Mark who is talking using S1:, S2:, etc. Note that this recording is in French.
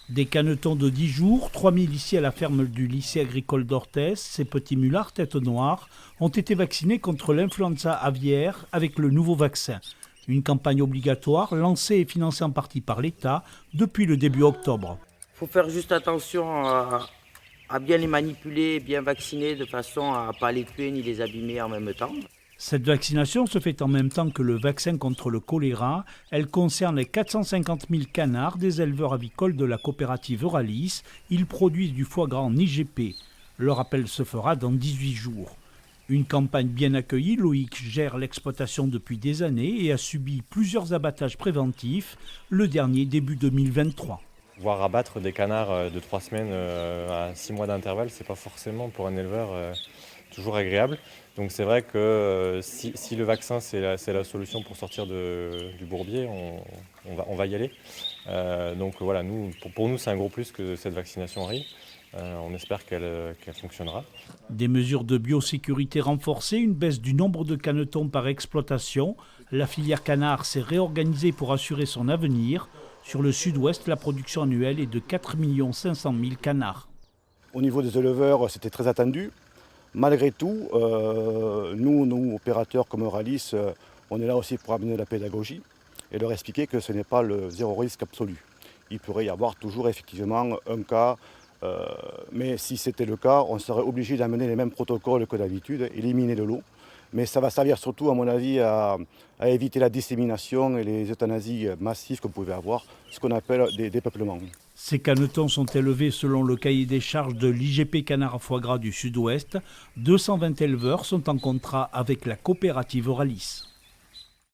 S1: Des canetons de 10 jours, 3000 ici à la ferme du lycée agricole d'Orthez, ces petits mulards tête noire ont été vaccinés contre l'influenza aviaire avec le nouveau vaccin. Une campagne obligatoire lancée et financée en partie par l'État depuis le début octobre.
S2: Il faut faire juste attention à bien les manipuler, bien vacciner de façon à ne pas les tuer ni les abîmer en même temps.
S1: Cette vaccination se fait en même temps que le vaccin contre le choléra. Elle concerne les 450 000 canards des éleveurs avicoles de la coopérative Euralis. Ils produisent du foie gras en IGP. Le rappel se fera dans 18 jours. Une campagne bien accueillie, Loïc gère l'exploitation depuis des années et a subi plusieurs abattages préventifs, le dernier début 2023.
S3: Voir abattre des canards de 3 semaines à 6 mois d'intervalle, c'est pas forcément pour un éleveur toujours agréable. Donc c'est vrai que si le vaccin c'est la solution pour sortir du bourbier, on va y aller. Donc voilà, pour nous c'est un gros plus que cette vaccination arrive. On espère qu'elle fonctionnera.
S1: Des mesures de biosécurité renforcées, une baisse du nombre de canetons par exploitation. La filière canard s'est réorganisée pour assurer son avenir. Sur le sud-ouest, la production annuelle est de 4 500 000 canards.
S4: Au niveau des éleveurs, c'était très attendu. Malgré tout, nous, opérateurs comme Euralis, on est là aussi pour amener la pédagogie et leur expliquer que ce n'est pas le zéro risque absolu. Il pourrait y avoir toujours effectivement un cas, mais si c'était le cas, on serait obligé d'amener les mêmes protocoles que d'habitude, éliminer de l'eau. Mais ça va servir surtout, à mon avis, à éviter la dissémination et les euthanasies massives qu'on pouvait avoir, ce qu'on appelle des dépeuplements.
S1: Ces canetons sont élevés selon le cahier des charges de l'IGP Canard à Foie Gras du Sud-Ouest. 220 éleveurs sont en contrat avec la coopérative Euralis.